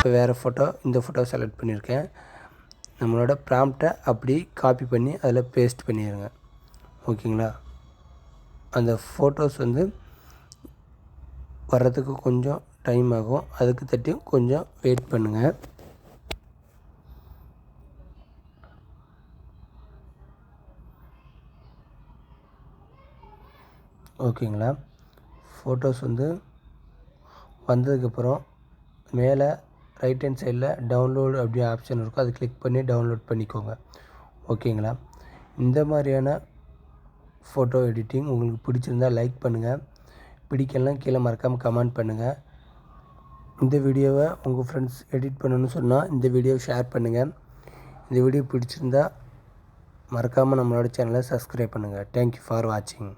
இப்போ வேறு ஃபோட்டோ இந்த ஃபோட்டோ செலக்ட் பண்ணியிருக்கேன். நம்மளோட ப்ராம்ப்டை அப்படி காப்பி பண்ணி அதில் பேஸ்ட் பண்ணிடுங்க. ஓகேங்களா? அந்த ஃபோட்டோஸ் வர்றதுக்கு கொஞ்சம் டைம் ஆகும். அதுக்கு தட்டியும் கொஞ்சம் வெயிட் பண்ணுங்கள். ஓகேங்களா? ஃபோட்டோஸ் வந்ததுக்கப்புறம் மேலே ரைட் ஹேண்ட் சைடில் டவுன்லோடு அப்படி ஆப்ஷன் இருக்கும். அது கிளிக் பண்ணி டவுன்லோட் பண்ணிக்கோங்க. ஓகேங்களா? இந்த மாதிரியான ஃபோட்டோ எடிட்டிங் உங்களுக்கு பிடிச்சிருந்தால் லைக் பண்ணுங்கள். பிடிக்கலாம் கீழே மறக்காமல் கமெண்ட் பண்ணுங்கள். இந்த வீடியோவை உங்கள் ஃப்ரெண்ட்ஸ் எடிட் பண்ணணும்னு சொன்னால் இந்த வீடியோவை ஷேர் பண்ணுங்கள். இந்த வீடியோ பிடிச்சிருந்தால் மறக்காமல் நம்மளோட சேனலை சப்ஸ்கிரைப் பண்ணுங்கள். தேங்க்யூ ஃபார் வாட்சிங்.